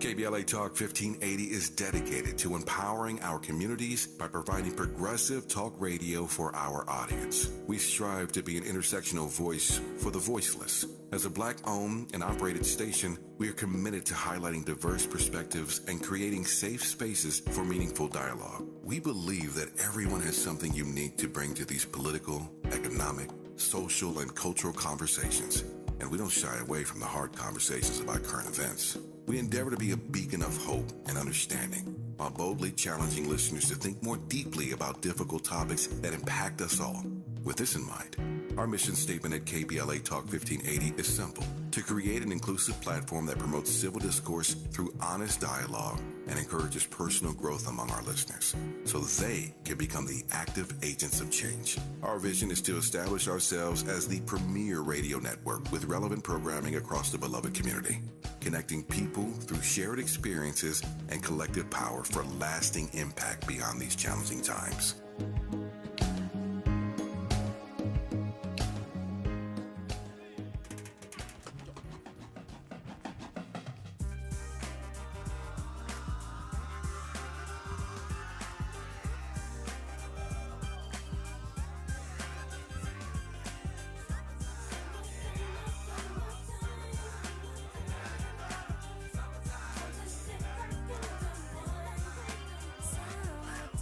KBLA Talk 1580 is dedicated to empowering our communities by providing progressive talk radio for our audience. We strive to be an intersectional voice for the voiceless. As a Black-owned and operated station, we are committed to highlighting diverse perspectives and creating safe spaces for meaningful dialogue. We believe that everyone has something unique to bring to these political, economic, social, and cultural conversations, and we don't shy away from the hard conversations about current events. We endeavor to be a beacon of hope and understanding, while boldly challenging listeners to think more deeply about difficult topics that impact us all. With this in mind, our mission statement at KBLA Talk 1580 is simple: to create an inclusive platform that promotes civil discourse through honest dialogue and encourages personal growth among our listeners, so they can become the active agents of change. Our vision is to establish ourselves as the premier radio network with relevant programming across the beloved community, connecting people through shared experiences and collective power for lasting impact beyond these challenging times.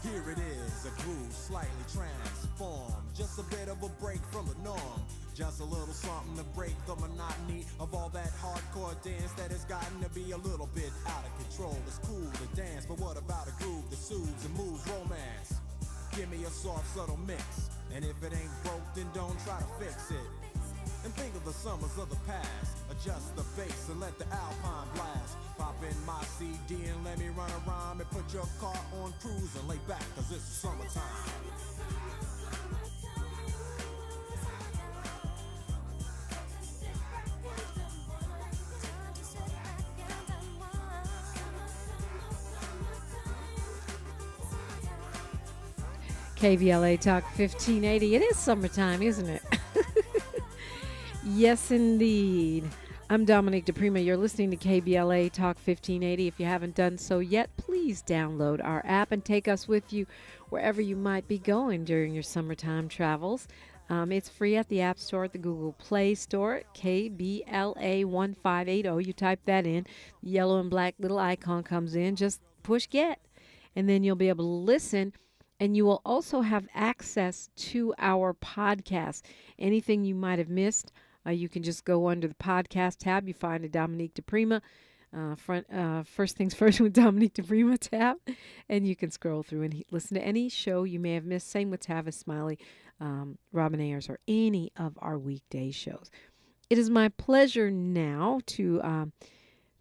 Here it is, a groove slightly transformed, just a bit of a break from the norm, just a little something to break the monotony of all that hardcore dance that has gotten to be a little bit out of control. It's cool to dance, but what about a groove that soothes and moves romance? Give me a soft, subtle mix, and if it ain't broke, then don't try to fix it. And think of the summers of the past, adjust the bass and let the alpine blast. Pop in my CD and let me run around and put your car on cruise and lay back, cause it's summertime. KBLA Talk 1580. It is summertime, isn't it? Yes, indeed. I'm Dominique DePrima. You're listening to KBLA Talk 1580. If you haven't done so yet, please download our app and take us with you wherever you might be going during your summertime travels. It's free at the App Store, at the Google Play Store, KBLA 1580. You type that in, the yellow and black little icon comes in, just push get, and then you'll be able to listen. And you will also have access to our podcast. Anything you might have missed, you can just go under the podcast tab. You find a Dominique DePrima, first things first with Dominique DePrima tab, and you can scroll through and listen to any show you may have missed. Same with Tavis Smiley, Robin Ayers, or any of our weekday shows. It is my pleasure now to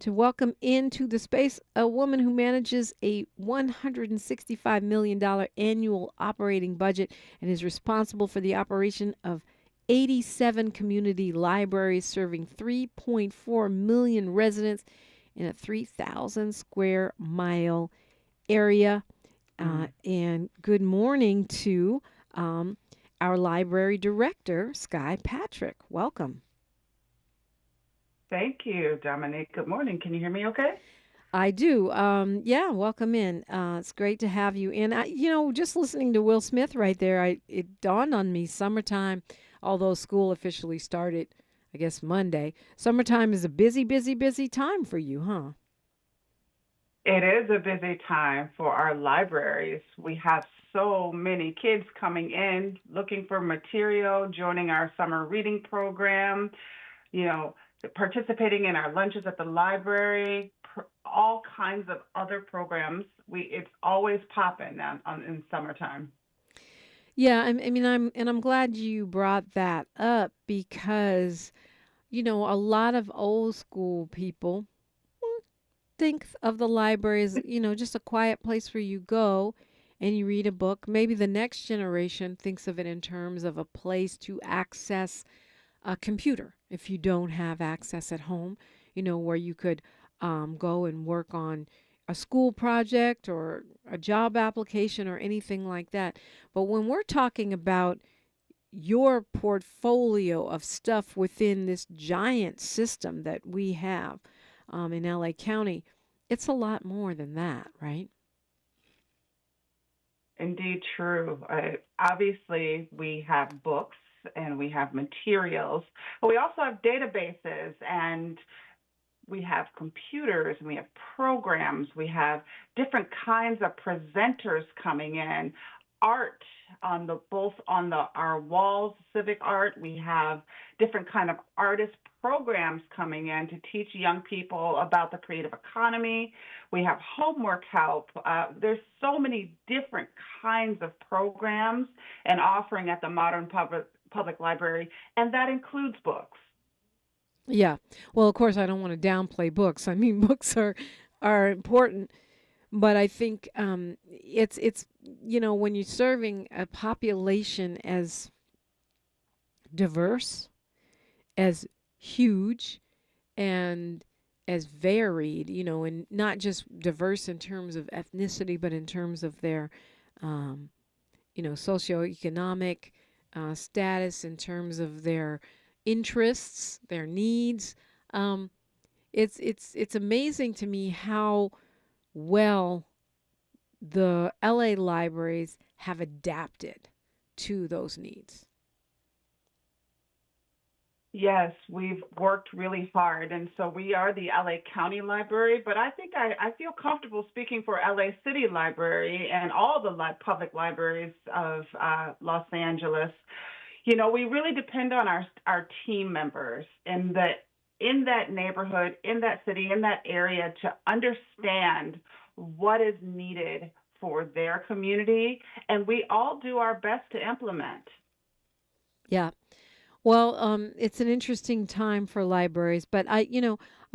welcome into the space a woman who manages a $165 million annual operating budget and is responsible for the operation of 87 community libraries serving 3.4 million residents in a 3,000 square mile area. And good morning to our library director, Skye Patrick. Welcome. Thank you, Dominique. Good morning. Can you hear me okay? I do. Yeah, welcome in. It's great to have you. And, just listening to Will Smith right there, it dawned on me, summertime, although school officially started, I guess, Monday, summertime is a busy, busy, busy time for you, huh? It is a busy time for our libraries. We have so many kids coming in, looking for material, joining our summer reading program, participating in our lunches at the library, all kinds of other programs. It's always popping in summertime. Yeah, I'm glad you brought that up because, a lot of old school people think of the library as, just a quiet place where you go and you read a book. Maybe the next generation thinks of it in terms of a place to access a computer if you don't have access at home, where you could go and work on a school project or a job application or anything like that. But when we're talking about your portfolio of stuff within this giant system that we have in LA County, it's a lot more than that, right? Indeed, true. Obviously, we have books and we have materials, but we also have databases and we have computers and we have programs. We have different kinds of presenters coming in, art on the both on the our walls, civic art. We have different kind of artist programs coming in to teach young people about the creative economy. We have homework help. There's so many different kinds of programs and offering at the Modern Public Library, and that includes books. Yeah. Well, of course, I don't want to downplay books. I mean, books are important, but I think it's when you're serving a population as diverse, as huge, and as varied, and not just diverse in terms of ethnicity, but in terms of their um, socioeconomic status, in terms of their interests, their needs. Um, it's amazing to me how well the LA libraries have adapted to those needs. Yes, we've worked really hard. And so we are the LA County Library, but I think I feel comfortable speaking for LA City Library and all the public libraries of Los Angeles. We really depend on our team members in that neighborhood, in that city, in that area to understand what is needed for their community. And we all do our best to implement. Yeah. Well, it's an interesting time for libraries, but I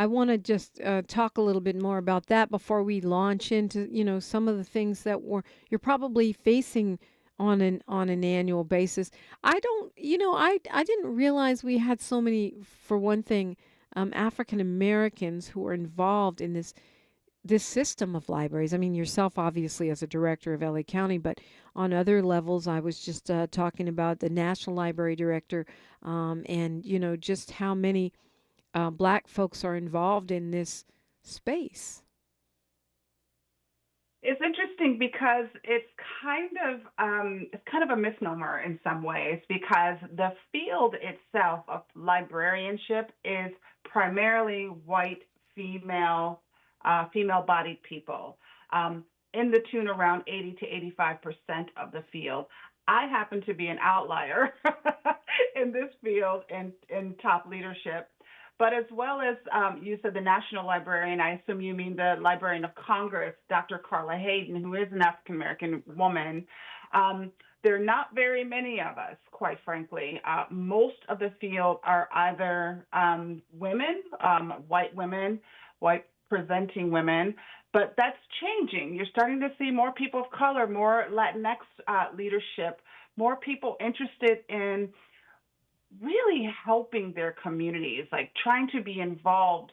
want to just talk a little bit more about that before we launch into, some of the things that you're probably facing on an annual basis. I don't, I didn't realize we had so many, for one thing, African Americans who are involved in this system of libraries. I mean, yourself, obviously, as a director of LA County, but on other levels, I was just talking about the National Library Director, and, just how many black folks are involved in this space. It's interesting because it's kind of a misnomer in some ways because the field itself of librarianship is primarily white female-bodied people, in the tune around 80 to 85% of the field. I happen to be an outlier in this field in top leadership. But as well as you said, the National Librarian, I assume you mean the Librarian of Congress, Dr. Carla Hayden, who is an African American woman. There are not very many of us, quite frankly. Most of the field are either women, white presenting women, but that's changing. You're starting to see more people of color, more Latinx leadership, more people interested in really helping their communities, like trying to be involved,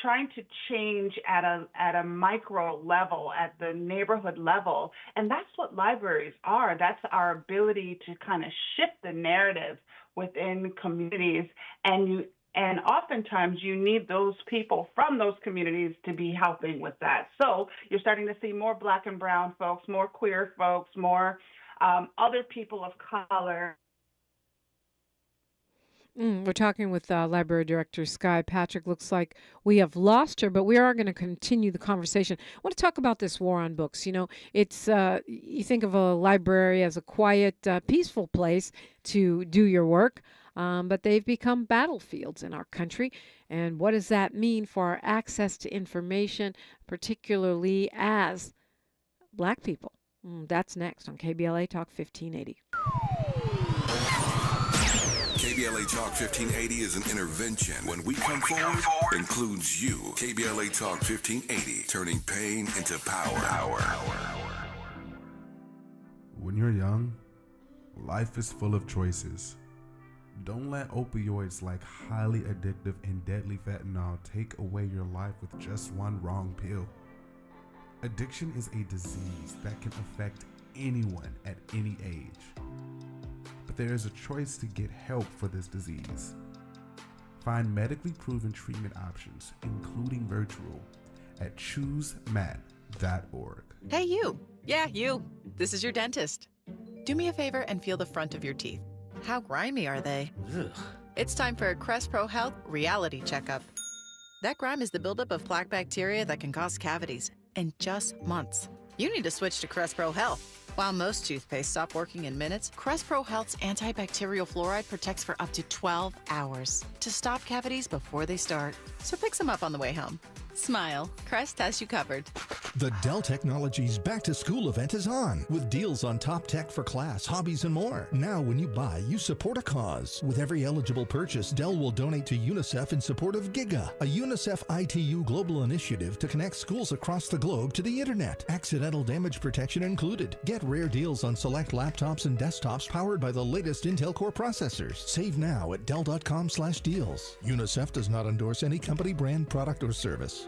trying to change at a micro level, at the neighborhood level. And that's what libraries are. That's our ability to kind of shift the narrative within communities. And oftentimes you need those people from those communities to be helping with that. So you're starting to see more Black and brown folks, more queer folks, more other people of color. We're talking with Library Director Skye Patrick. Looks like we have lost her, but we are going to continue the conversation. I want to talk about this war on books. It's you think of a library as a quiet, peaceful place to do your work, but they've become battlefields in our country. And what does that mean for our access to information, particularly as Black people? That's next on KBLA Talk 1580. KBLA Talk 1580 is an intervention. When we come forward, includes you. KBLA Talk 1580, turning pain into power. When you're young, life is full of choices. Don't let opioids like highly addictive and deadly fentanyl take away your life with just one wrong pill. Addiction is a disease that can affect anyone at any age. But there is a choice to get help for this disease. Find medically proven treatment options, including virtual, at choosemat.org. Hey, you. Yeah, you. This is your dentist. Do me a favor and feel the front of your teeth. How grimy are they? Ugh. It's time for a Crest Pro Health reality checkup. That grime is the buildup of plaque bacteria that can cause cavities in just months. You need to switch to Crest Pro Health. While most toothpaste stop working in minutes, Crest Pro Health's antibacterial fluoride protects for up to 12 hours to stop cavities before they start. So pick some up on the way home. Smile. Crest has you covered. The Dell Technologies Back to School event is on with deals on top tech for class, hobbies, and more. Now, when you buy, you support a cause. With every eligible purchase, Dell will donate to UNICEF in support of GIGA, a UNICEF ITU global initiative to connect schools across the globe to the internet. Accidental damage protection included. Get rare deals on select laptops and desktops powered by the latest Intel Core processors. Save now at Dell.com/deals. UNICEF does not endorse any company, brand, product, or service.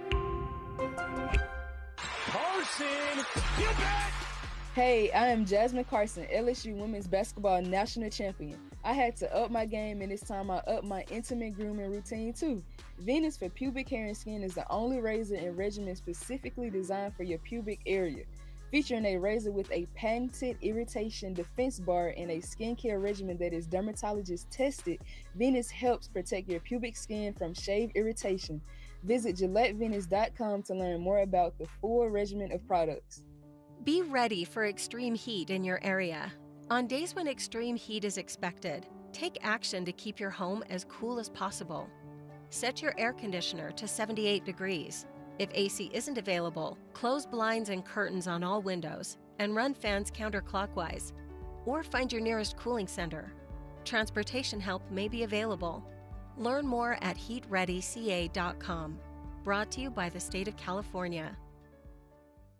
Hey, I am Jasmine Carson, LSU Women's Basketball National Champion. I had to up my game, and this time I upped my intimate grooming routine too. Venus for Pubic Hair and Skin is the only razor and regimen specifically designed for your pubic area. Featuring a razor with a patented irritation defense bar and a skincare regimen that is dermatologist tested, Venus helps protect your pubic skin from shave irritation. Visit GilletteVenus.com to learn more about the full regimen of products. Be ready for extreme heat in your area. On days when extreme heat is expected, take action to keep your home as cool as possible. Set your air conditioner to 78 degrees. If AC isn't available, close blinds and curtains on all windows and run fans counterclockwise. Or find your nearest cooling center. Transportation help may be available. Learn more at heatreadyca.com. Brought to you by the state of California.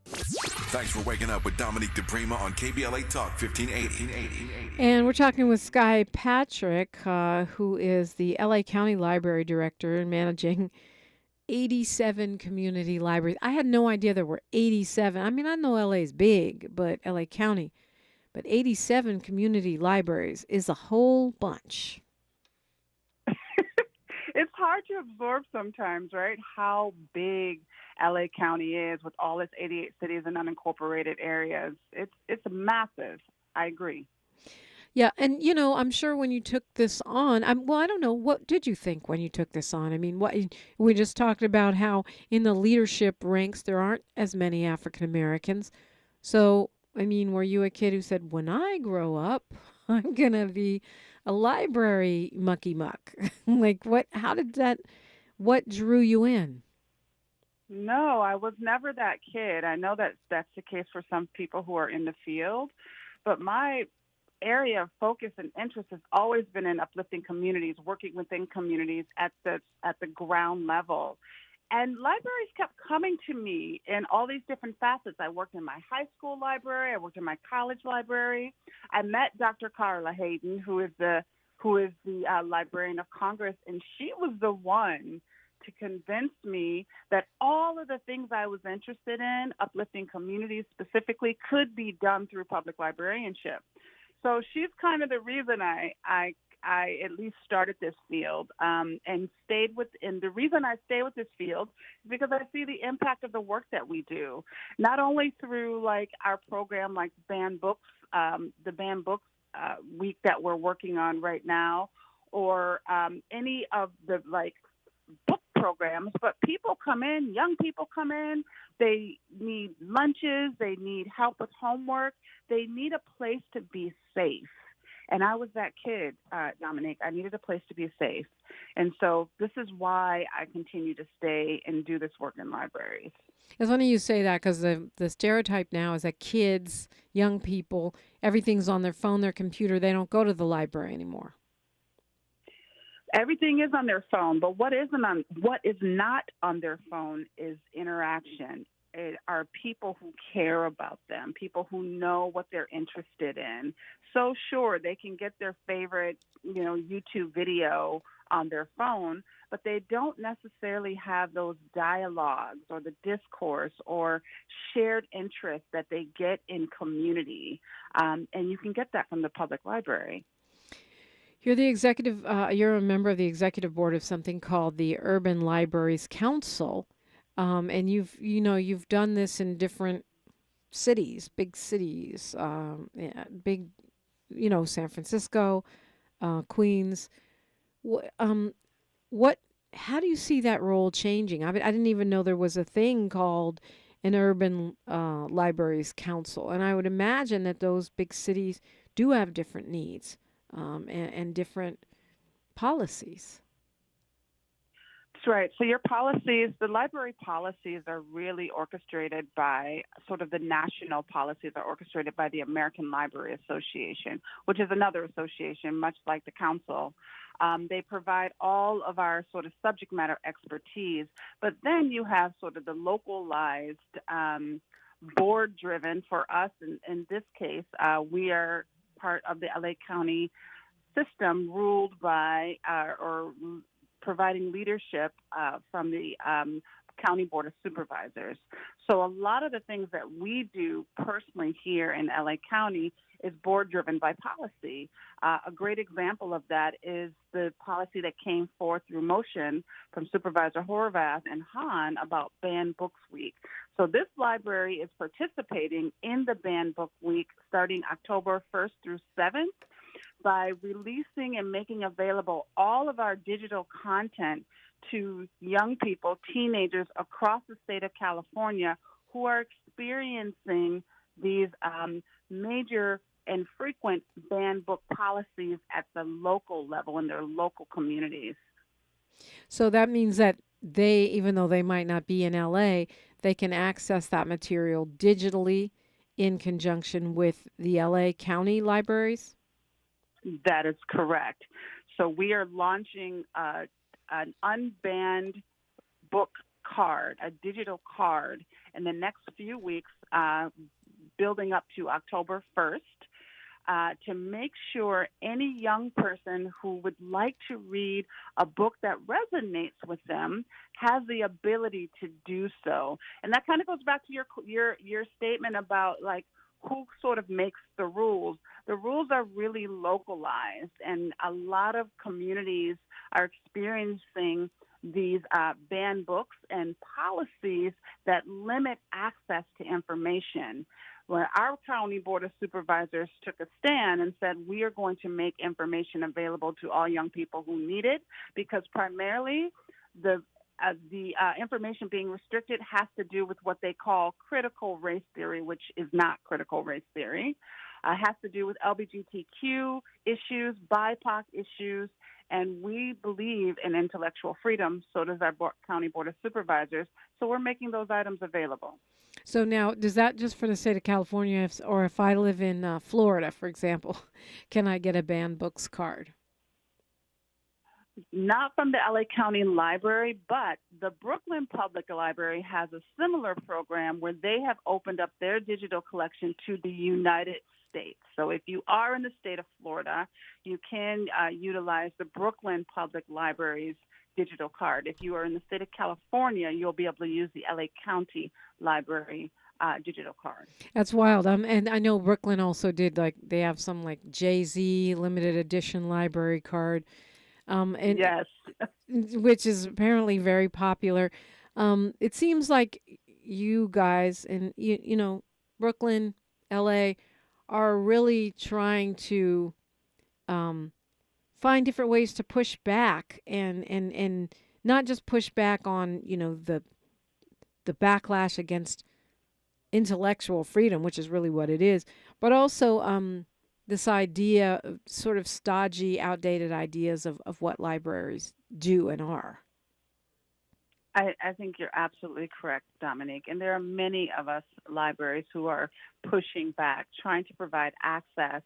Thanks for waking up with Dominique DePrima on KBLA Talk 1580. And we're talking with Skye Patrick, who is the LA County Library Director and managing 87 community libraries. I had no idea there were 87. I mean, I know LA is big, but LA County. But 87 community libraries is a whole bunch. It's hard to absorb sometimes, right? How big LA County is with all its 88 cities and unincorporated areas. It's massive. I agree. Yeah, and I'm sure when you took this on, I don't know, what did you think when you took this on? I mean, we just talked about how in the leadership ranks there aren't as many African Americans. So, I mean, were you a kid who said, when I grow up, I'm going to be a library mucky muck? Like, what drew you in? No, I was never that kid. I know that's the case for some people who are in the field, but my area of focus and interest has always been in uplifting communities, working within communities at the ground level. And libraries kept coming to me in all these different facets. I worked in my high school library. I worked in my college library. I met Dr. Carla Hayden, who is the Librarian of Congress, and she was the one to convince me that all of the things I was interested in, uplifting communities specifically, could be done through public librarianship. So she's kind of the reason I at least started this field and stayed with. And the reason I stay with this field is because I see the impact of the work that we do, not only through like our program, like Banned Books, the Banned Books week that we're working on right now, or any of the like book programs, but people come in, young people come in, they need lunches, they need help with homework, they need a place to be safe. And I was that kid, Dominique. I needed a place to be safe. And so this is why I continue to stay and do this work in libraries. It's funny you say that, because the stereotype now is that kids, young people, everything's on their phone, their computer. They don't go to the library anymore. Everything is on their phone, but what is not on their phone is interaction. It are people who care about them, people who know what they're interested in. So sure, they can get their favorite, YouTube video on their phone, but they don't necessarily have those dialogues or the discourse or shared interests that they get in community. And you can get that from the public library. You're you're a member of the executive board of something called the Urban Libraries Council. And you've done this in different cities, big cities, big, San Francisco, Queens. What, what? How do you see that role changing? I mean, I didn't even know there was a thing called an urban libraries council, and I would imagine that those big cities do have different needs and different policies. That's right. So your policies, the library policies are really orchestrated by sort of the national policies are orchestrated by the American Library Association, which is another association, much like the council. They provide all of our sort of subject matter expertise, but then you have sort of the localized, board driven for us. In this case, we are part of the LA County system ruled by or providing leadership from the County Board of Supervisors. So a lot of the things that we do personally here in LA County is board driven by policy. A great example of that is the policy that came forth through motion from Supervisor Horvath and Hahn about Banned Books Week. So this library is participating in the Banned Book Week starting October 1st through 7th by releasing and making available all of our digital content to young people, teenagers across the state of California who are experiencing these major and frequent banned book policies at the local level in their local communities. So that means that they, even though they might not be in LA, they can access that material digitally in conjunction with the LA County libraries? That is correct. So we are launching an unbanned book card, a digital card, in the next few weeks, building up to October 1st, to make sure any young person who would like to read a book that resonates with them has the ability to do so. And that kind of goes back to your statement about like who sort of makes the rules. The rules are really localized, and a lot of communities are experiencing these banned books and policies that limit access to information. When our County Board of Supervisors took a stand and said we are going to make information available to all young people who need it, because primarily the information being restricted has to do with what they call critical race theory, which is not critical race theory. Has to do with LGBTQ issues, BIPOC issues, and we believe in intellectual freedom, so does our County Board of Supervisors, so we're making those items available. So now, does that just for the state of California, or if I live in Florida, for example, can I get a banned books card? Not from the LA County Library, but the Brooklyn Public Library has a similar program where they have opened up their digital collection to the United States. So if you are in the state of Florida, you can utilize the Brooklyn Public Library's digital card. If you are in the state of California, you'll be able to use the LA County Library digital card. That's wild. And I know Brooklyn also did, like, they have some like Jay-Z limited edition library card. And yes. Which is apparently very popular. It seems like you guys and you know Brooklyn, LA, are really trying to find different ways to push back and not just push back on the backlash against intellectual freedom, which is really what it is, but also this idea of sort of stodgy, outdated ideas of what libraries do and are. I think you're absolutely correct, Dominique. And there are many of us libraries who are pushing back, trying to provide access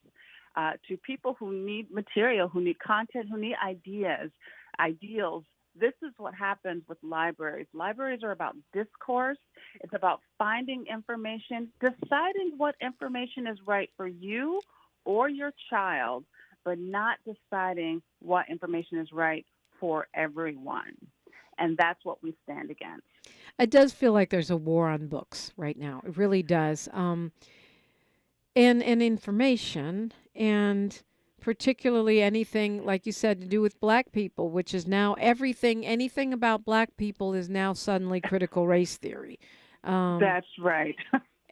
to people who need material, who need content, who need ideals. This is what happens with libraries. Libraries are about discourse. It's about finding information, deciding what information is right for you or your child, but not deciding what information is right for everyone. And that's what we stand against. It does feel like there's a war on books right now. It really does. And information, and particularly anything, like you said, to do with black people, which is now anything about black people is now suddenly critical race theory. That's right.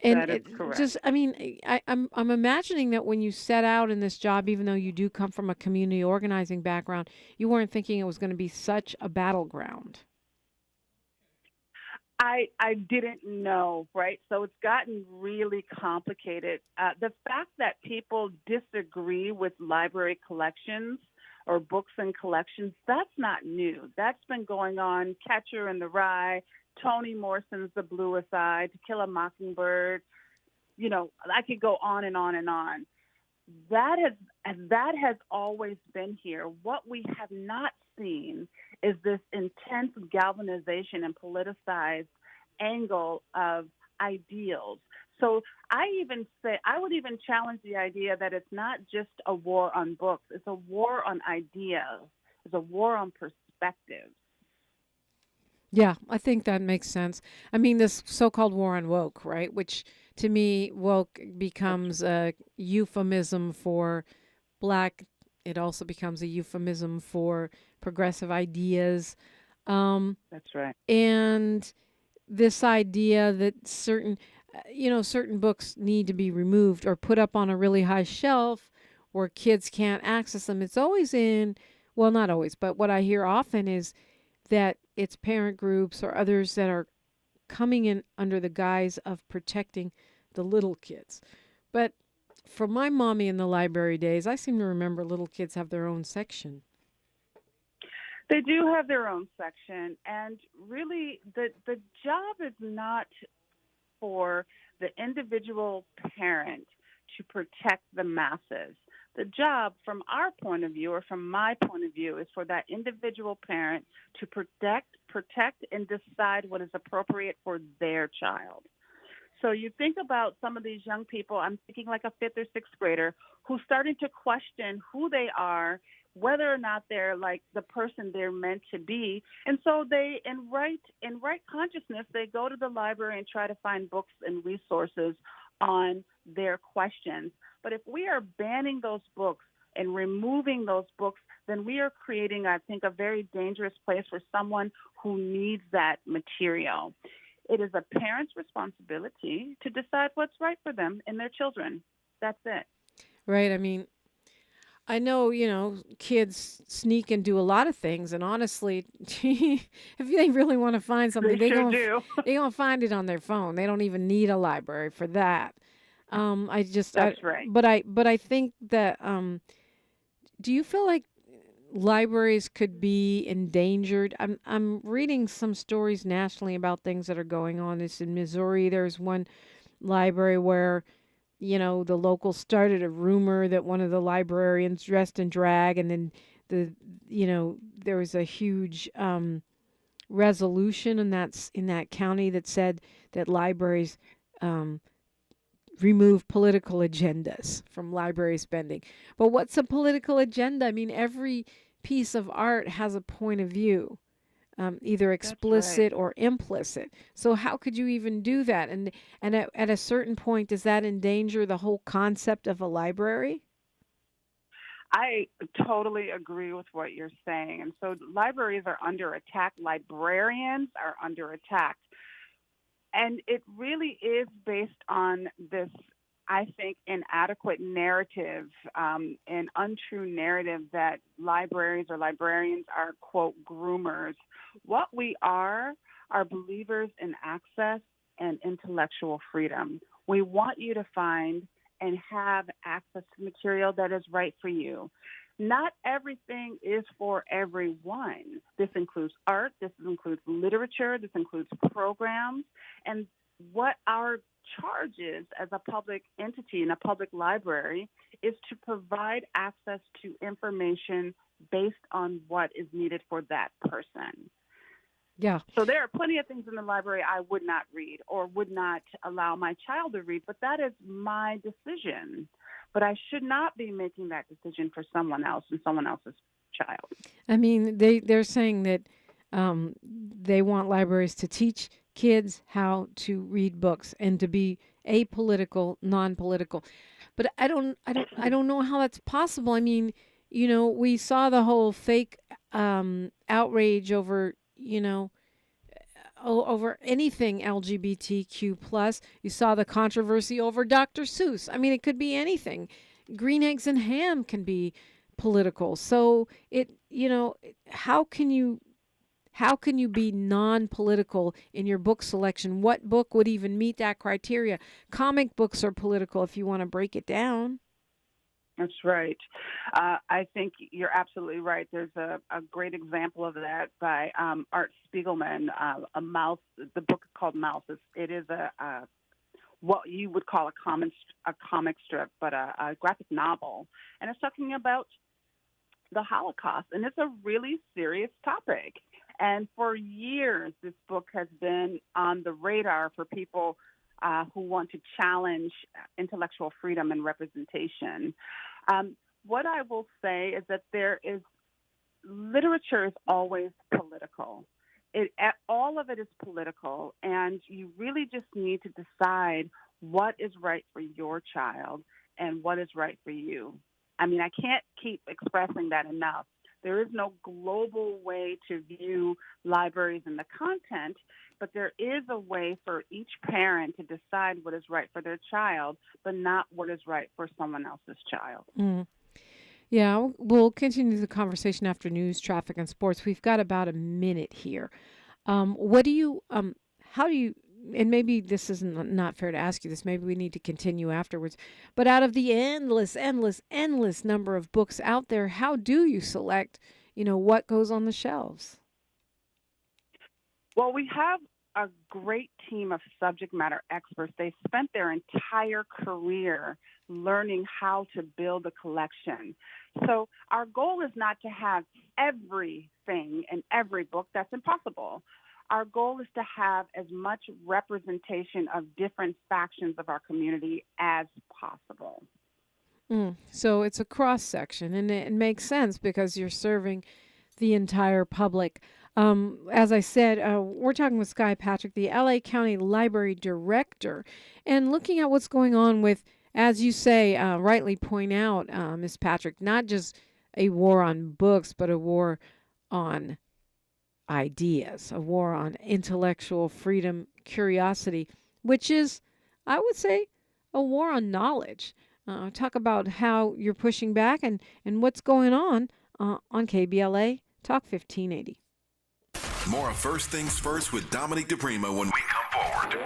And That is it correct. just, I mean, I'm imagining that when you set out in this job, even though you do come from a community organizing background, you weren't thinking it was going to be such a battleground. I didn't know, right? So it's gotten really complicated. The fact that people disagree with library collections or books and collections, that's not new. That's been going on. Catcher in the Rye, Toni Morrison's The Bluest Eye, To Kill a Mockingbird. You know, I could go on and on and on. That has always been here. What we have not seen is this intense galvanization and politicized angle of ideals. So I would even challenge the idea that it's not just a war on books. It's a war on ideas. It's a war on perspectives. Yeah, I think that makes sense. I mean, this so-called war on woke, right? Which to me, woke becomes a euphemism for black. It also becomes a euphemism for progressive ideas. That's right. And this idea that certain books need to be removed or put up on a really high shelf where kids can't access them. It's always well, not always, but what I hear often is that it's parent groups or others that are coming in under the guise of protecting the little kids. But from my mommy in the library days, I seem to remember little kids have their own section. They do have their own section, and really the job is not for the individual parent to protect the masses. The job, from our point of view, or from my point of view, is for that individual parent to protect, and decide what is appropriate for their child. So you think about some of these young people, I'm thinking like a 5th or 6th grader, who's starting to question who they are, whether or not they're like the person they're meant to be. And so they, in right consciousness, they go to the library and try to find books and resources on their questions. But if we are banning those books and removing those books, then we are creating, I think, a very dangerous place for someone who needs that material. It is a parent's responsibility to decide what's right for them and their children. That's it. Right. I mean, I know, kids sneak and do a lot of things. And honestly, if they really want to find something, They sure do. They're going to find it on their phone. They don't even need a library for that. That's right. But I think that, do you feel like libraries could be endangered? I'm reading some stories nationally about things that are going on. It's in Missouri. There's one library where, the locals started a rumor that one of the librarians dressed in drag, and then there was a huge resolution, and that's in that county that said that libraries remove political agendas from library spending. But what's a political agenda? I mean, every piece of art has a point of view, either explicit or implicit. So how could you even do that? And at a certain point, does that endanger the whole concept of a library? I totally agree with what you're saying. And so libraries are under attack. Librarians are under attack. And it really is based on this, I think, inadequate narrative, an untrue narrative that libraries or librarians are, quote, groomers. What we are believers in access and intellectual freedom. We want you to find and have access to material that is right for you. Not everything is for everyone. This includes art, this includes literature, this includes programs. And what our charge is as a public entity in a public library is to provide access to information based on what is needed for that person. Yeah. So there are plenty of things in the library I would not read or would not allow my child to read, but that is my decision. But I should not be making that decision for someone else and someone else's child. I mean, they're saying that they want libraries to teach kids how to read books and to be apolitical, non-political. But I don't know how that's possible. I mean, we saw the whole fake outrage over, over anything LGBTQ plus. You saw the controversy over Dr. Seuss. I mean, it could be anything. Green eggs and ham can be political. So how can you be non-political in your book selection? What book would even meet that criteria? Comic books are political if you want to break it down. That's right. I think you're absolutely right. There's a great example of that by Art Spiegelman, A Mouse. The book is called Mouse. It is a what you would call a comic strip, but a graphic novel. And it's talking about the Holocaust. And it's a really serious topic. And for years, this book has been on the radar for people who want to challenge intellectual freedom and representation. What I will say is that literature is always political. All of it is political, and you really just need to decide what is right for your child and what is right for you. I mean, I can't keep expressing that enough. There is no global way to view libraries and the content, but there is a way for each parent to decide what is right for their child, but not what is right for someone else's child. Mm. Yeah, we'll continue the conversation after news, traffic, and sports. We've got about a minute here. How do you, and maybe this is not fair to ask you this, maybe we need to continue afterwards, but out of the endless number of books out there, how do you select, what goes on the shelves? Well, we have a great team of subject matter experts. They spent their entire career learning how to build a collection. So our goal is not to have everything in every book. That's impossible. Our goal is to have as much representation of different factions of our community as possible. So it's a cross section, and it makes sense because you're serving the entire public. As I said, we're talking with Skye Patrick, the LA County Library Director, and looking at what's going on with, as you say, rightly point out, Ms. Patrick, not just a war on books, but a war on ideas, a war on intellectual freedom, curiosity, which is, I would say, a war on knowledge. Talk about how you're pushing back and what's going on KBLA Talk 1580. More of First Things First with Dominique DePrima when we come forward.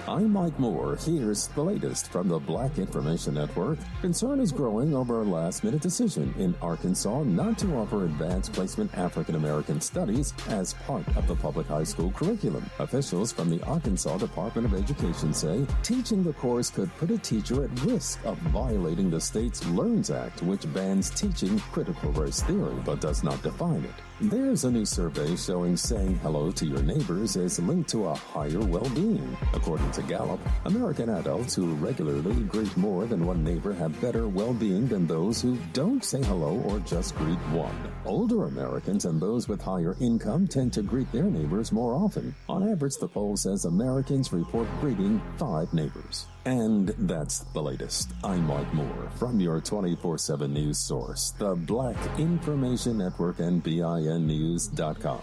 I'm Mike Moore. Here's the latest from the Black Information Network. Concern is growing over a last-minute decision in Arkansas not to offer advanced placement African American studies as part of the public high school curriculum. Officials from the Arkansas Department of Education say teaching the course could put a teacher at risk of violating the state's LEARNS Act, which bans teaching critical race theory but does not define it. There's a new survey showing saying hello to your neighbors is linked to a higher well-being. According to Gallup, American adults who regularly greet more than one neighbor have better well-being than those who don't say hello or just greet one. Older Americans and those with higher income tend to greet their neighbors more often. On average, the poll says Americans report greeting 5 neighbors. And that's the latest. I'm Mike Moore from your 24/7 news source, the Black Information Network and BINnews.com.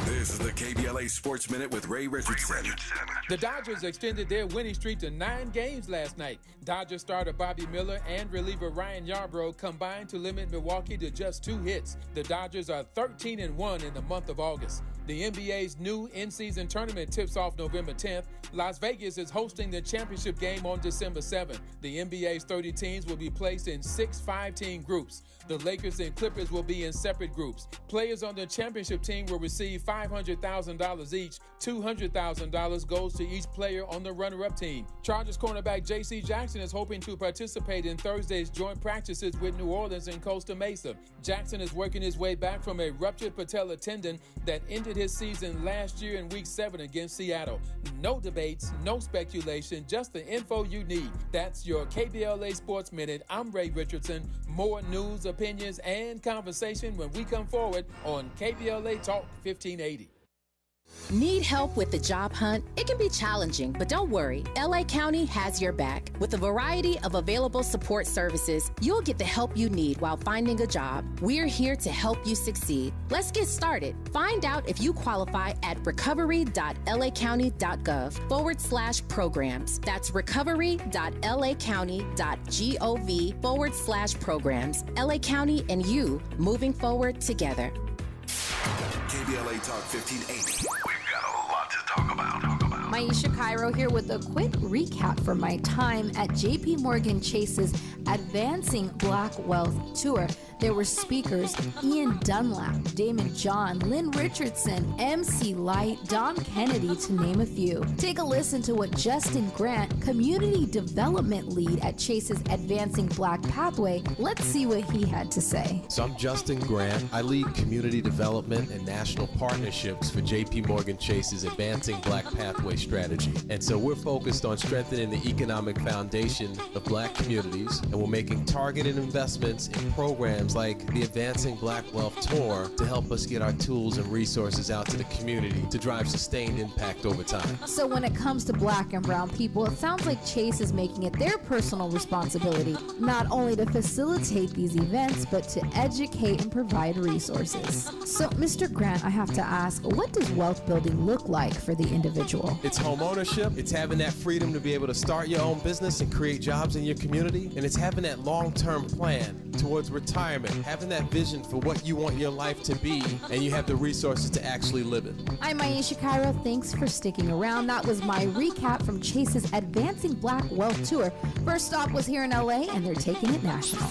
This is the KBLA Sports Minute with Ray Richardson. The Dodgers extended their winning streak to 9 games last night. Dodgers starter Bobby Miller and reliever Ryan Yarbrough combined to limit Milwaukee to just 2 hits. The Dodgers are 13-1 in the month of August. The NBA's new in-season tournament tips off November 10th. Las Vegas is hosting the championship game on December 7th. The NBA's 30 teams will be placed in 6 5-team groups. The Lakers and Clippers will be in separate groups. Players on the championship team will receive $500 $100,000 each. $200,000 goes to each player on the runner-up team. Chargers cornerback J.C. Jackson is hoping to participate in Thursday's joint practices with New Orleans and Costa Mesa. Jackson is working his way back from a ruptured patella tendon that ended his season last year in Week 7 against Seattle. No debates, no speculation, just the info you need. That's your KBLA Sports Minute. I'm Ray Richardson. More news, opinions, and conversation when we come forward on KBLA Talk 1580. Need help with the job hunt? It can be challenging, but don't worry. LA County has your back. With a variety of available support services, you'll get the help you need while finding a job. We're here to help you succeed. Let's get started. Find out if you qualify at recovery.lacounty.gov/programs. That's recovery.lacounty.gov/programs. LA County and you, moving forward together. KBLA Talk 1580. We've got a lot to talk about. Maisha Cairo here with a quick recap from my time at JP Morgan Chase's Advancing Black Wealth Tour. There were speakers Ian Dunlap, Damon John, Lynn Richardson, MC Light, Don Kennedy, to name a few. Take a listen to what Justin Grant, Community Development Lead at Chase's Advancing Black Pathway, let's see what he had to say. So I'm Justin Grant. I lead community development and national partnerships for JP Morgan Chase's Advancing Black Pathway strategy. And so we're focused on strengthening the economic foundation of black communities, and we're making targeted investments in programs like the Advancing Black Wealth Tour to help us get our tools and resources out to the community to drive sustained impact over time. So when it comes to black and brown people, it sounds like Chase is making it their personal responsibility not only to facilitate these events, but to educate and provide resources. So, Mr. Grant, I have to ask, what does wealth building look like for the individual? It's home ownership. It's having that freedom to be able to start your own business and create jobs in your community. And it's having that long-term plan towards retirement, having that vision for what you want your life to be, and you have the resources to actually live it. I'm Maisha Cairo. Thanks for sticking around. That was my recap from Chase's Advancing Black Wealth Tour. First stop was here in LA, and they're taking it national.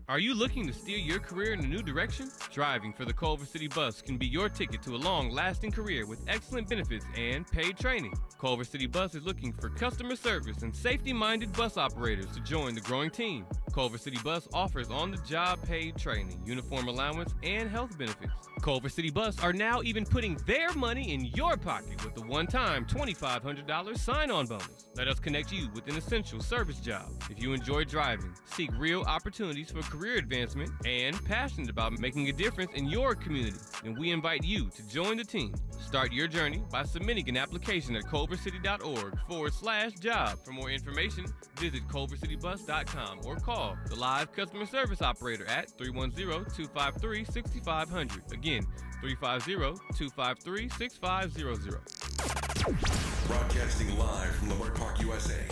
Are you looking to steer your career in a new direction? Driving for the Culver City Bus can be your ticket to a long-lasting career with excellent benefits and paid training. Culver City Bus is looking for customer service and safety-minded bus operators to join the growing team. Culver City Bus offers on-the-job paid training, uniform allowance, and health benefits. Culver City Bus are now even putting their money in your pocket with a one-time $2,500 sign-on bonus. Let us connect you with an essential service job. If you enjoy driving, seek real opportunities for career advancement, and passionate about making a difference in your community, then we invite you to join the team. Start your journey by submitting an application at culvercity.org/job. For more information, visit culvercitybus.com or call the live customer service operator at 310-253-6500. Again, 350-253-6500. Broadcasting live from Leimert Park, USA.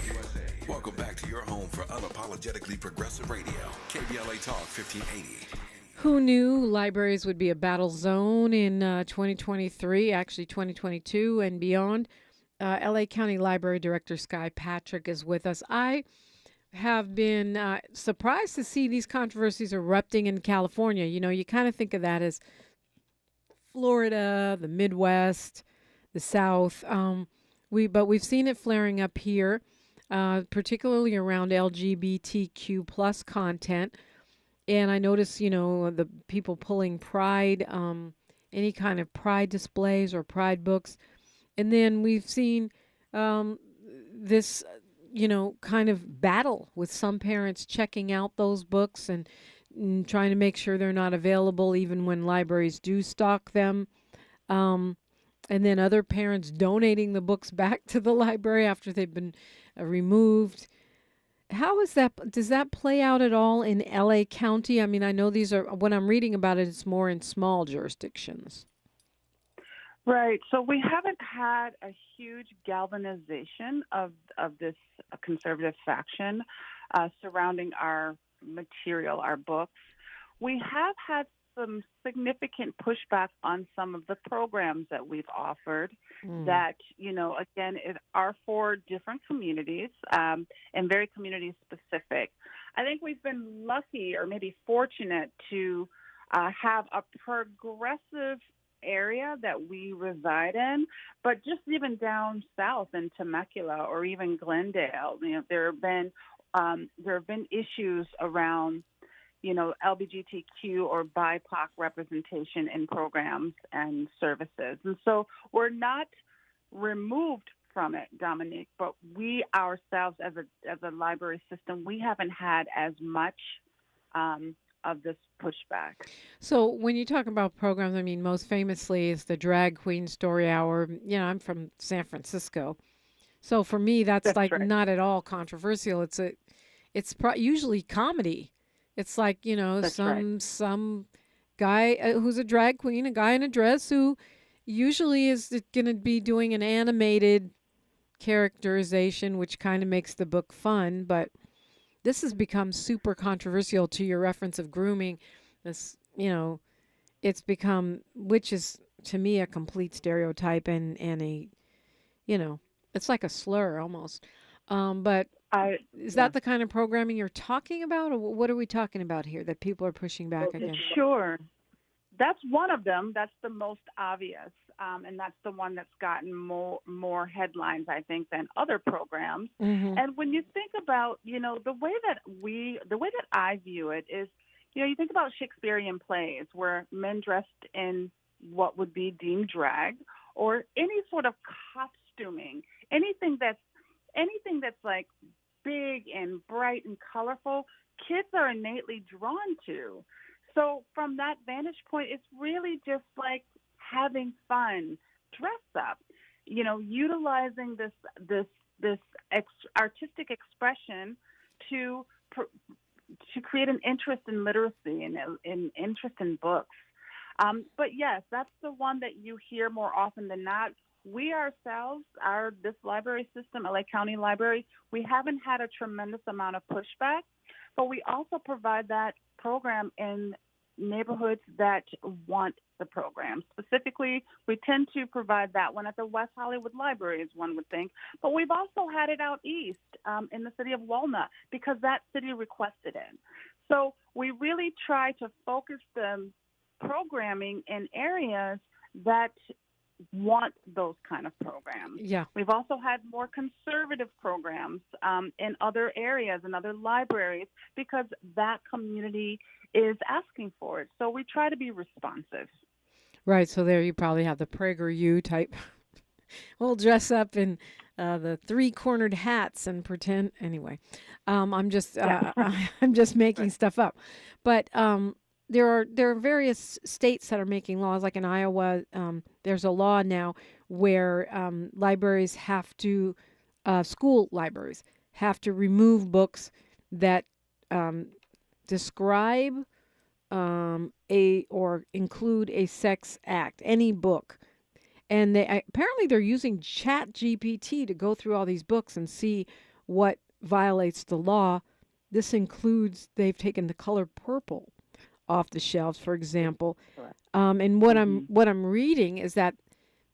Welcome back to your home for unapologetically progressive radio, KBLA Talk 1580. Who knew libraries would be a battle zone in 2023, actually 2022 and beyond? LA County Library Director Skye Patrick is with us. I have been surprised to see these controversies erupting in California. You know, you kind of think of that as Florida, the Midwest, the South. But we've seen it flaring up here, particularly around LGBTQ plus content. And I notice, you know, the people pulling pride, any kind of pride displays or pride books. And then we've seen this, you know, kind of battle with some parents checking out those books and trying to make sure they're not available even when libraries do stock them. And then other parents donating the books back to the library after they've been removed. How is that? Does that play out at all in LA County? I mean, I know these are, when I'm reading about it, it's more in small jurisdictions. Right. So we haven't had a huge galvanization of this conservative faction surrounding our material, our books. We have had some significant pushback on some of the programs that we've offered that, you know, again, are for different communities and very community specific. I think we've been lucky or maybe fortunate to have a progressive area that we reside in, but just even down south in Temecula or even Glendale, there have been issues around, LGBTQ or BIPOC representation in programs and services. And so we're not removed from it, Dominique, but we ourselves as a library system, we haven't had as much of this pushback. So when you talk about programs, I mean, most famously is the Drag Queen Story Hour. I'm from San Francisco. So for me, that's like right. Not at all controversial. It's usually comedy. It's like, some guy who's a drag queen, a guy in a dress who usually is going to be doing an animated characterization, which kind of makes the book fun. But this has become super controversial. To your reference of grooming, this, it's become, which is to me a complete stereotype and a, it's like a slur almost. But is that the kind of programming you're talking about, or what are we talking about here that people are pushing back against? Sure. That's one of them. That's the most obvious, and that's the one that's gotten more headlines, I think, than other programs. Mm-hmm. And when you think about, the way that I view it is, you think about Shakespearean plays where men dressed in what would be deemed drag, or any sort of costuming, anything that's like big and bright and colorful, kids are innately drawn to. So from that vantage point, it's really just like having fun, dress up, utilizing this artistic expression to create an interest in literacy and an interest in books. But yes, that's the one that you hear more often than not. We ourselves, this library system, LA County Library, we haven't had a tremendous amount of pushback, but we also provide that program in neighborhoods that want the program. Specifically, we tend to provide that one at the West Hollywood Library, as one would think, but we've also had it out east in the city of Walnut because that city requested it. So we really try to focus the programming in areas that want those kind of programs. Yeah. We've also had more conservative programs in other areas, in other libraries, because that community is asking for it. So we try to be responsive. Right. So there you probably have the PragerU type. We'll dress up in the three-cornered hats and pretend. Anyway, I'm just making stuff up. But there are various states that are making laws, like in Iowa. There's a law now where libraries have to, school libraries have to remove books that describe or include a sex act, any book. And apparently they're using ChatGPT to go through all these books and see what violates the law. This includes, they've taken The Color Purple off the shelves, for example. And what I'm reading is that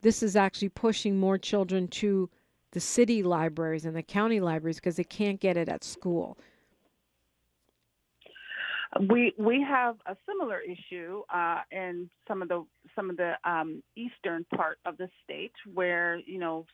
this is actually pushing more children to the city libraries and the county libraries because they can't get it at school. We have a similar issue in some of the eastern part of the state where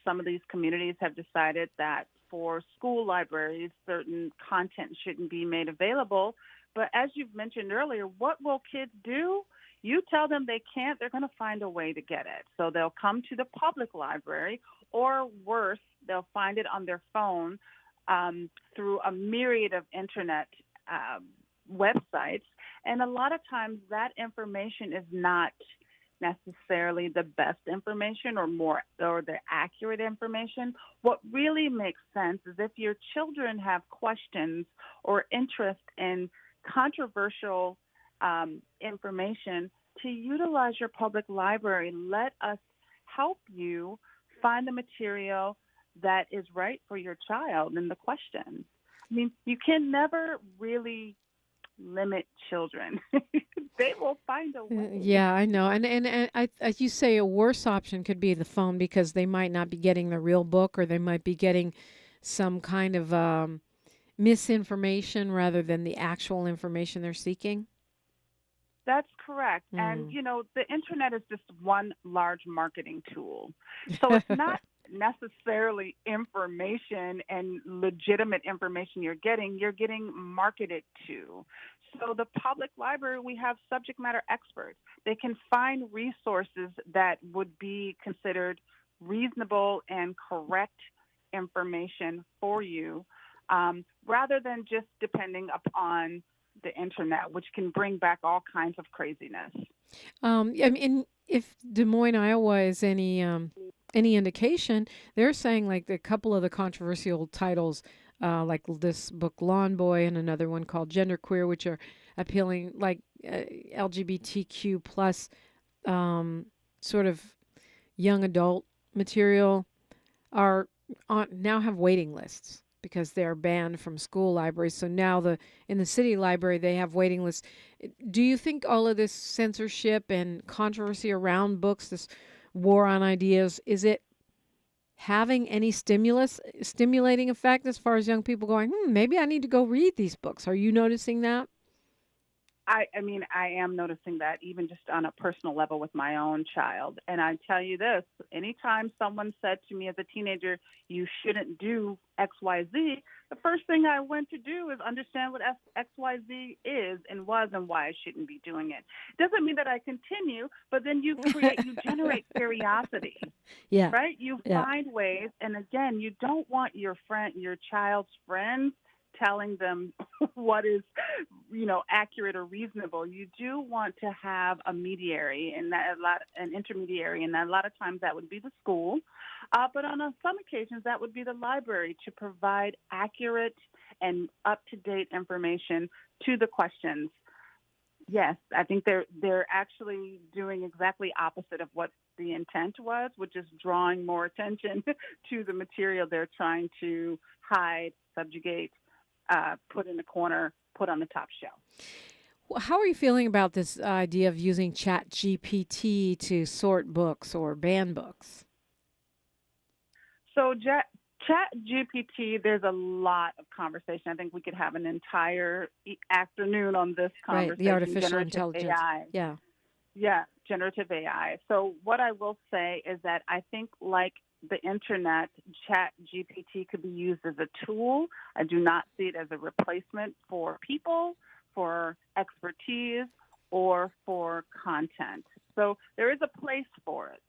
some of these communities have decided that for school libraries certain content shouldn't be made available. But as you've mentioned earlier, what will kids do? You tell them they can't, they're going to find a way to get it. So they'll come to the public library, or worse, they'll find it on their phone through a myriad of internet websites. And a lot of times that information is not necessarily the best information or the accurate information. What really makes sense is if your children have questions or interest in controversial information, to utilize your public library. Let us help you find the material that is right for your child and the questions. I mean, you can never really limit children. They will find a way. Yeah, I know. And as you say, a worse option could be the phone because they might not be getting the real book, or they might be getting some kind of misinformation rather than the actual information they're seeking. That's correct. And, the internet is just one large marketing tool. So it's not necessarily information and legitimate information you're getting marketed to. So the public library, we have subject matter experts. They can find resources that would be considered reasonable and correct information for you, rather than just depending upon the internet, which can bring back all kinds of craziness. I mean, if Des Moines, Iowa is any indication, they're saying like a couple of the controversial titles, like this book Lawn Boy and another one called Genderqueer, which are appealing like LGBTQ plus sort of young adult material, are now have waiting lists because they are banned from school libraries. So now in the city library, they have waiting lists. Do you think all of this censorship and controversy around books, this war on ideas, is it having any stimulating effect as far as young people going, maybe I need to go read these books? Are you noticing that? I mean, I am noticing that even just on a personal level with my own child. And I tell you this, anytime someone said to me as a teenager, you shouldn't do X, Y, Z, the first thing I went to do is understand what X, Y, Z is and was and why I shouldn't be doing it. Doesn't mean that I continue, but then you generate curiosity. Yeah. Right? You find ways. And again, you don't want your child's friends telling them what is, accurate or reasonable. You do want to have a mediary, and an intermediary, and a lot of times that would be the school. But on some occasions, that would be the library to provide accurate and up-to-date information to the questions. Yes, I think they're actually doing exactly opposite of what the intent was, which is drawing more attention to the material they're trying to hide, subjugate, put in a corner, put on the top shelf. Well, how are you feeling about this idea of using ChatGPT to sort books or ban books? So ChatGPT, there's a lot of conversation. I think we could have an entire afternoon on this conversation. Right, the artificial intelligence. AI. Yeah, generative AI. So what I will say is that I think like the internet, ChatGPT could be used as a tool. I do not see it as a replacement for people, for expertise, or for content. So there is a place for it.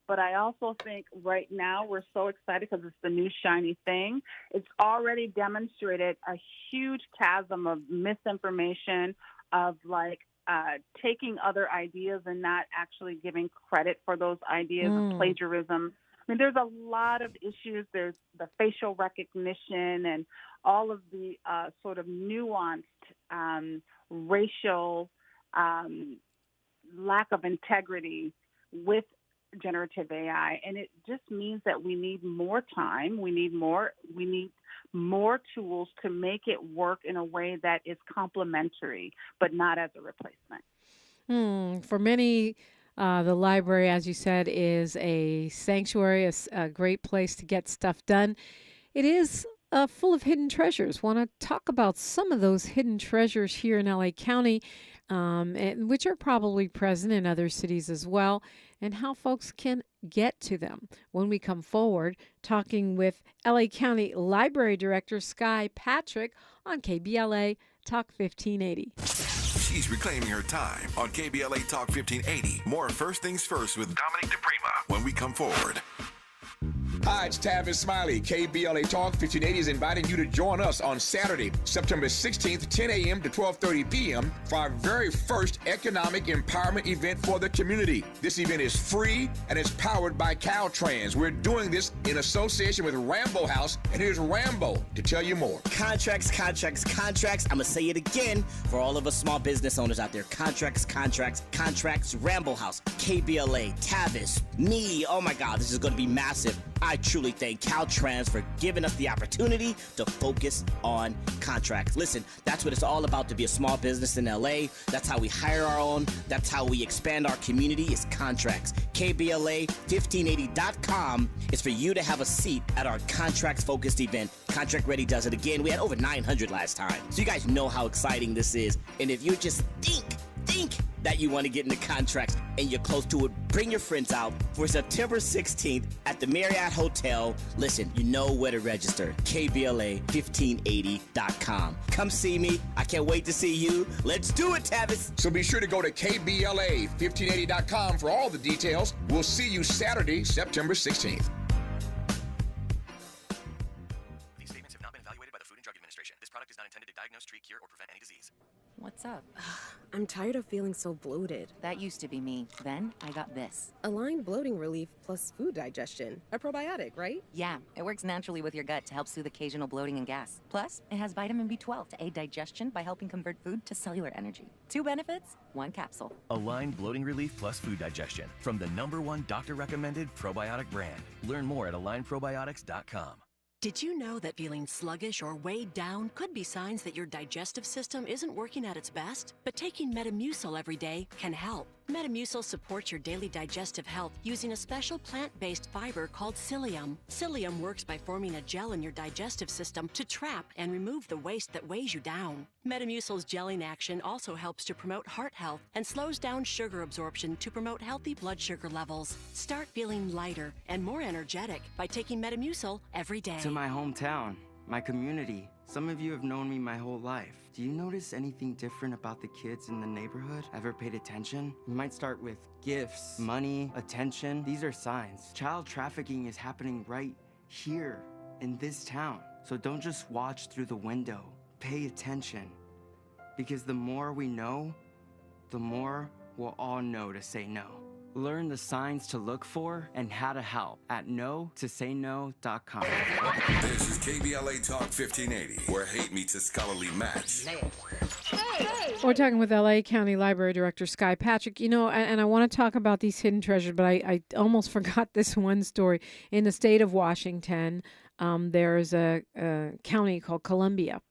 But I also think right now we're so excited because it's the new shiny thing. It's already demonstrated a huge chasm of misinformation, of taking other ideas and not actually giving credit for those ideas, of plagiarism. I mean, there's a lot of issues. There's the facial recognition and all of the sort of nuanced racial lack of integrity with generative AI. And it just means that we need more time. We need more tools to make it work in a way that is complementary, but not as a replacement. For many, the library, as you said, is a sanctuary, a great place to get stuff done. It is full of hidden treasures. Want to talk about some of those hidden treasures here in LA County, and which are probably present in other cities as well, and how folks can get to them when we come forward, talking with LA County Library Director Skye Patrick on KBLA Talk 1580. She's reclaiming her time on KBLA Talk 1580. More First Things First with Dominic DePrima when we come forward. Hi, it's Tavis Smiley. KBLA Talk 1580 is inviting you to join us on Saturday, September 16th, 10 a.m. to 12:30 p.m. for our very first economic empowerment event for the community. This event is free and it's powered by Caltrans. We're doing this in association with Rambo House, and here's Rambo to tell you more. Contracts. I'm going to say it again for all of us small business owners out there. Contracts. Rambo House, KBLA, Tavis, me. Oh my God, this is going to be massive. I truly thank Caltrans for giving us the opportunity to focus on contracts. Listen, that's what it's all about to be a small business in LA. That's how we hire our own. That's how we expand our community is contracts. KBLA1580.com is for you to have a seat at our contracts-focused event. Contract Ready does it again. We had over 900 last time. So you guys know how exciting this is. And if you just think think that you want to get into contracts and you're close to it, bring your friends out for September 16th at the Marriott Hotel. Listen, you know where to register. KBLA1580.com. Come see me. I can't wait to see you. Let's do it, Tavis. So be sure to go to KBLA1580.com for all the details. We'll see you Saturday, September 16th. These statements have not been evaluated by the Food and Drug Administration. This product is not intended to diagnose, treat, cure, or prevent any disease. What's up? I'm tired of feeling so bloated. That used to be me. Then I got this. Align Bloating Relief plus food digestion. A probiotic, right? Yeah, it works naturally with your gut to help soothe occasional bloating and gas. Plus, it has vitamin B12 to aid digestion by helping convert food to cellular energy. 2 benefits, 1 capsule. Align Bloating Relief plus food digestion from the #1 doctor-recommended probiotic brand. Learn more at alignprobiotics.com. Did you know that feeling sluggish or weighed down could be signs that your digestive system isn't working at its best? But taking Metamucil every day can help. Metamucil supports your daily digestive health using a special plant-based fiber called psyllium. Psyllium works by forming a gel in your digestive system to trap and remove the waste that weighs you down. Metamucil's gelling action also helps to promote heart health and slows down sugar absorption to promote healthy blood sugar levels. Start feeling lighter and more energetic by taking Metamucil every day. To my hometown, my community. Some of you have known me my whole life. Do you notice anything different about the kids in the neighborhood? Ever paid attention? You might start with gifts, money, attention. These are signs. Child trafficking is happening right here in this town. So don't just watch through the window. Pay attention. Because the more we know, the more we'll all know to say no. Learn the signs to look for and how to help at no-to-say-no.com. This is KBLA Talk 1580, where hate meets a scholarly match. We're talking with LA County Library Director Skye Patrick. You know, and I want to talk about these hidden treasures, but I almost forgot this one story. In the state of Washington, there's a county called Columbia,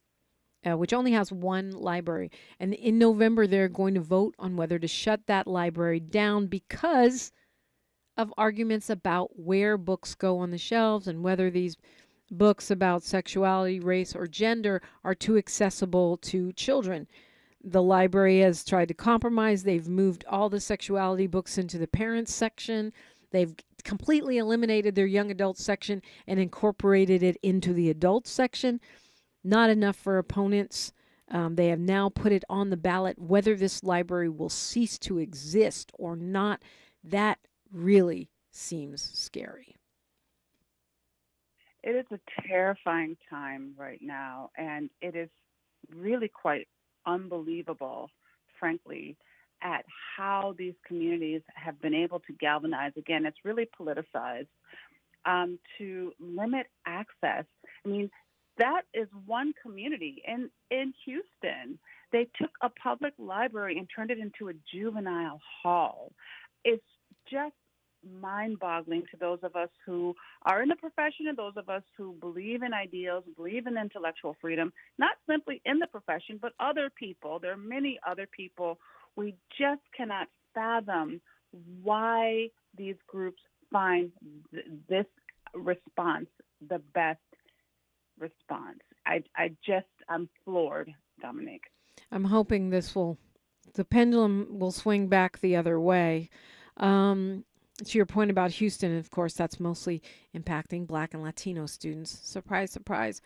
which only has one library. And in November, they're going to vote on whether to shut that library down because of arguments about where books go on the shelves and whether these books about sexuality, race, or gender are too accessible to children. The library has tried to compromise. They've moved all the sexuality books into the parents section. They've completely eliminated their young adult section and incorporated it into the adult section. Not enough for opponents. They have now put it on the ballot whether this library will cease to exist or not. That really seems scary. It is a terrifying time right now, and it is really quite unbelievable, frankly, at how these communities have been able to galvanize. Again, it's really politicized to limit access. I mean, that is one community. In Houston, they took a public library and turned it into a juvenile hall. It's just mind-boggling to those of us who are in the profession and those of us who believe in ideals, believe in intellectual freedom, not simply in the profession, but other people. There are many other people. We just cannot fathom why these groups find this response the best response. I'm floored, Dominique. I'm hoping the pendulum will swing back the other way. To your point about Houston, of course, that's mostly impacting Black and Latino students. Surprise, surprise.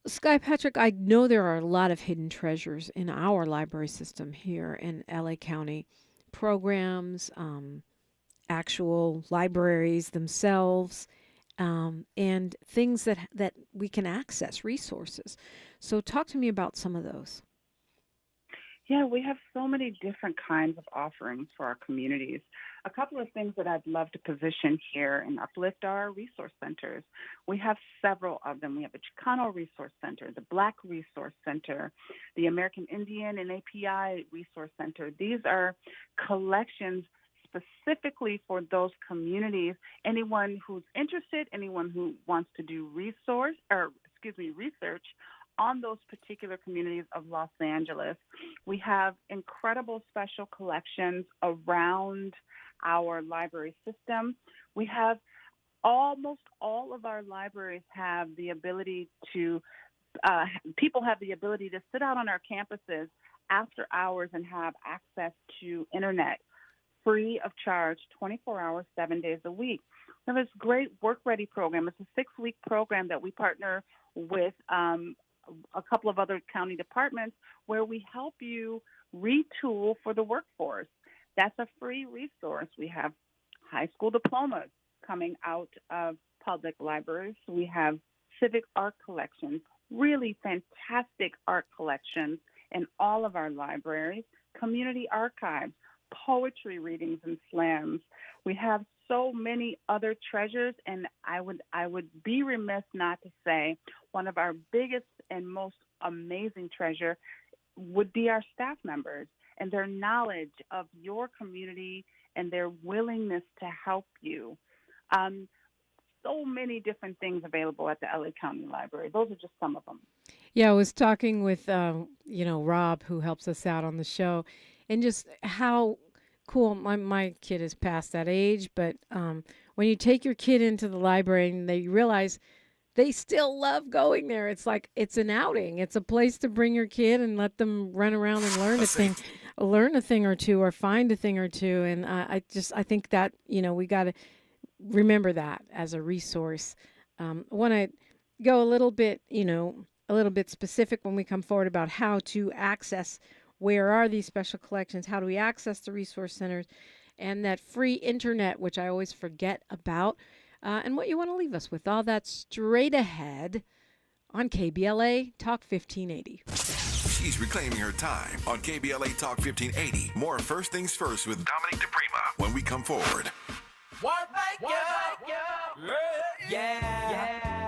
Skye Patrick, I know there are a lot of hidden treasures in our library system here in LA County. Programs, actual libraries themselves, and things that we can access, resources. So talk to me about some of those. Yeah, we have so many different kinds of offerings for our communities. A couple of things that I'd love to position here and uplift are our resource centers. We have several of them. We have the Chicano Resource Center, the Black Resource Center, the American Indian and API Resource Center. These are collections specifically for those communities. Anyone who's interested, anyone who wants to do research on those particular communities of Los Angeles. We have incredible special collections around our library system. We have almost all of our libraries have the ability to, people have the ability to sit out on our campuses after hours and have access to internet free of charge, 24 hours, 7 days a week. We have this great Work Ready program. It's a 6-week program that we partner with a couple of other county departments where we help you retool for the workforce. That's a free resource. We have high school diplomas coming out of public libraries. We have civic art collections, really fantastic art collections in all of our libraries, community archives, poetry readings and slams. We have so many other treasures, and I would be remiss not to say one of our biggest and most amazing treasure would be our staff members and their knowledge of your community and their willingness to help you. So many different things available at the LA County Library. Those are just some of them. Yeah, I was talking with, Rob, who helps us out on the show, and just how cool. My kid is past that age, but when you take your kid into the library and they realize they still love going there, it's like it's an outing. It's a place to bring your kid and let them run around and learn a thing or two, or find a thing or two. And I think that we got to remember that as a resource. I want to go a little bit specific when we come forward about how to access. Where are these special collections? How do we access the resource centers? And that free internet, which I always forget about. And what you want to leave us with. All that straight ahead on KBLA Talk 1580. She's reclaiming her time on KBLA Talk 1580. More First Things First with Dominique DePrima when we come forward.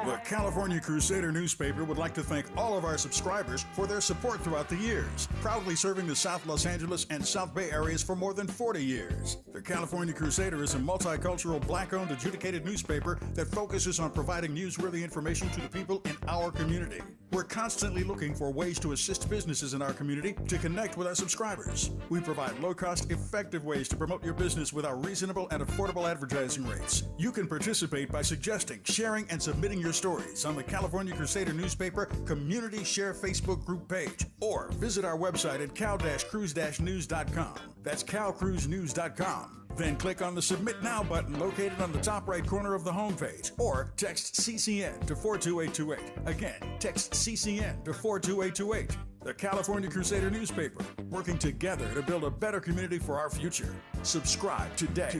The California Crusader newspaper would like to thank all of our subscribers for their support throughout the years, proudly serving the South Los Angeles and South Bay areas for more than 40 years. The California Crusader is a multicultural, black-owned, adjudicated newspaper that focuses on providing newsworthy information to the people in our community. We're constantly looking for ways to assist businesses in our community to connect with our subscribers. We provide low-cost, effective ways to promote your business with our reasonable and affordable advertising rates. You can participate by suggesting, sharing, and submitting your stories on the California Crusader newspaper Community Share Facebook group page, or visit our website at cal-cruise-news.com. That's calcruisenews.com. Then click on the Submit Now button located on the top right corner of the homepage, or text CCN to 42828. Again, text CCN to 42828. The California Crusader newspaper, working together to build a better community for our future. Subscribe today.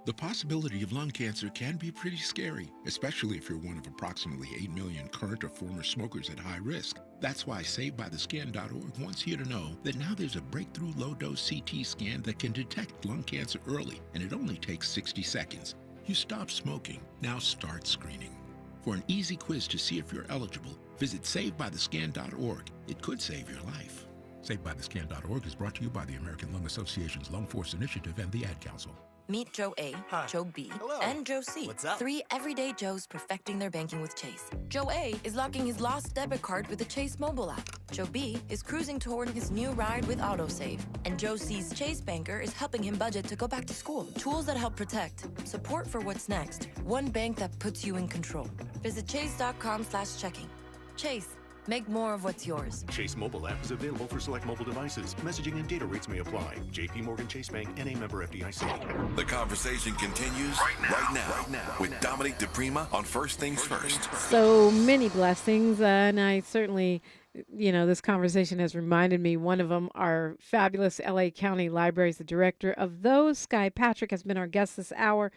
The possibility of lung cancer can be pretty scary, especially if you're one of approximately 8 million current or former smokers at high risk. That's why SaveByTheScan.org wants you to know that now there's a breakthrough low-dose CT scan that can detect lung cancer early, and it only takes 60 seconds. You stop smoking, now start screening. For an easy quiz to see if you're eligible, visit SaveByTheScan.org. It could save your life. SaveByTheScan.org is brought to you by the American Lung Association's Lung Force Initiative and the Ad Council. Meet Joe A, Hi. Joe B, Hello. and Joe C. What's up? 3 everyday Joes perfecting their banking with Chase. Joe A is locking his lost debit card with the Chase mobile app. Joe B is cruising toward his new ride with AutoSave. And Joe C's Chase banker is helping him budget to go back to school. Tools that help protect. Support for what's next. One bank that puts you in control. Visit chase.com/checking. Chase. Make more of what's yours. Chase mobile app is available for select mobile devices. Messaging and data rates may apply. JP Morgan Chase Bank, N.A. member FDIC. The conversation continues right now with Dominique DePrima on First Things First. So many blessings, and I certainly, this conversation has reminded me. One of them, our fabulous LA County Libraries, the director of those, Skye Patrick, has been our guest this hour.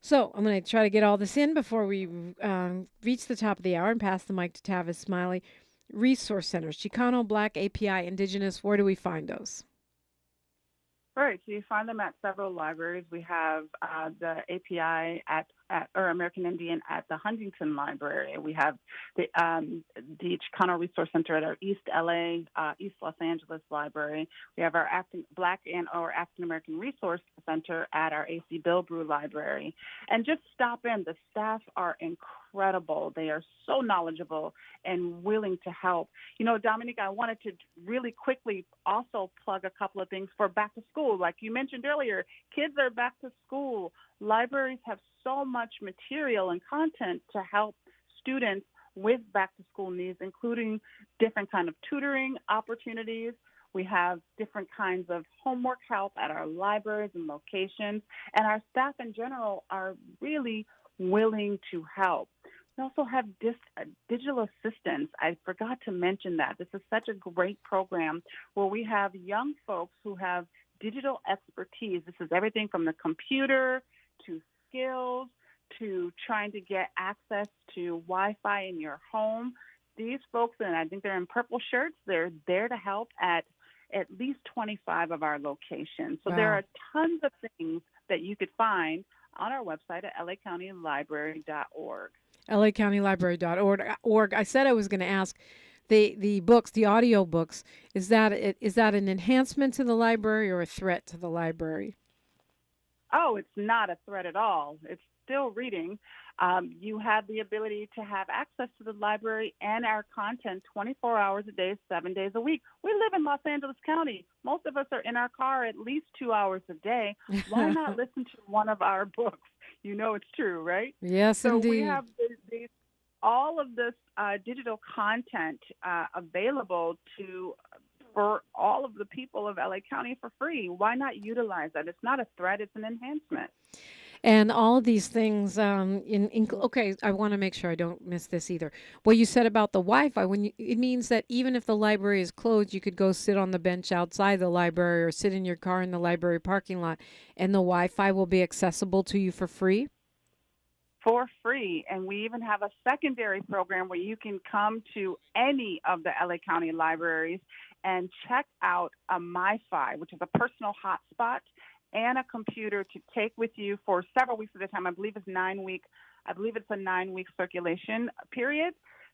So I'm going to try to get all this in before we reach the top of the hour and pass the mic to Tavis Smiley. Resource centers, Chicano, Black, API, Indigenous, where do we find those? Right, so you find them at several libraries. We have the API or American Indian at the Huntington Library. We have the Chicano Resource Center at our East LA, East Los Angeles Library. We have our Black and/or African American Resource Center at our AC Bilbrew Library. And just stop in. The staff are incredible. They are so knowledgeable and willing to help. Dominique, I wanted to really quickly also plug a couple of things for back to school. Like you mentioned earlier, kids are back to school. Libraries have so much material and content to help students with back-to-school needs, including different kind of tutoring opportunities. We have different kinds of homework help at our libraries and locations, and our staff in general are really willing to help. We also have digital assistants. I forgot to mention that. This is such a great program where we have young folks who have digital expertise. This is everything from the computer to skills to trying to get access to Wi-Fi in your home. These folks, and I think they're in purple shirts, they're there to help at least 25 of our locations. So there are tons of things that you could find on our website at lacountylibrary.org. lacountylibrary.org. I said I was going to ask the books, the audio books, is that an enhancement to the library or a threat to the library? Oh, it's not a threat at all. It's still reading. You have the ability to have access to the library and our content 24 hours a day, 7 days a week. We live in Los Angeles County. Most of us are in our car at least 2 hours a day. Why not listen to one of our books? You know it's true, right? Yes, so indeed. We have all of this digital content available for all of the people of LA County for free. Why not utilize that? It's not a threat, it's an enhancement. And all of these things, okay, I want to make sure I don't miss this either. What you said about the Wi-Fi, it means that even if the library is closed, you could go sit on the bench outside the library or sit in your car in the library parking lot, and the Wi-Fi will be accessible to you for free? For free. And we even have a secondary program where you can come to any of the LA County libraries and check out a MiFi, which is a personal hotspot, and a computer to take with you for several weeks at a time. I believe it's a 9-week circulation period.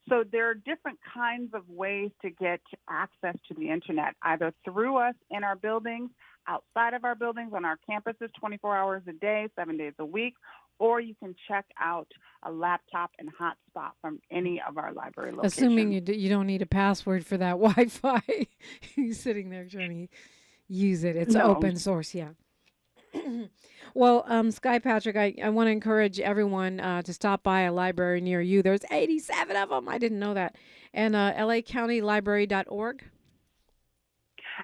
So there are different kinds of ways to get access to the internet, either through us in our buildings, outside of our buildings, on our campuses, 24 hours a day, 7 days a week, or you can check out a laptop and hotspot from any of our library locations. Assuming you don't need a password for that Wi-Fi. You're sitting there trying to use it. It's open source, yeah. Well, Skye Patrick, I want to encourage everyone to stop by a library near you. There's 87 of them. I didn't know that. And lacountylibrary.org.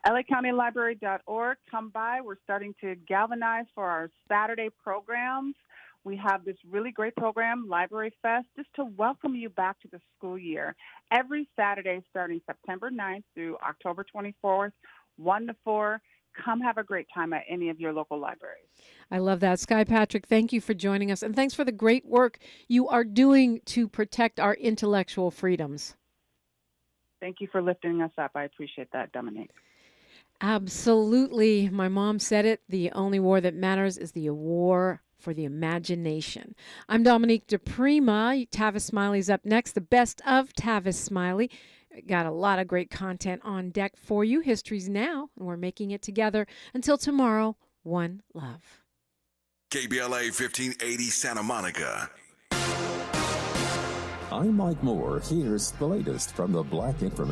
lacountylibrary.org. Come by. We're starting to galvanize for our Saturday programs. We have this really great program, Library Fest, just to welcome you back to the school year. Every Saturday starting September 9th through October 24th, 1 to 4. Come have a great time at any of your local libraries. I love that. Skye Patrick, thank you for joining us. And thanks for the great work you are doing to protect our intellectual freedoms. Thank you for lifting us up. I appreciate that, Dominique. Absolutely. My mom said it. The only war that matters is the war for the imagination. I'm Dominique DePrima. Tavis Smiley's up next. The best of Tavis Smiley. Got a lot of great content on deck for you. History's now, and we're making it together. Until tomorrow, one love. KBLA 1580 Santa Monica. I'm Mike Moore. Here's the latest from the Black Information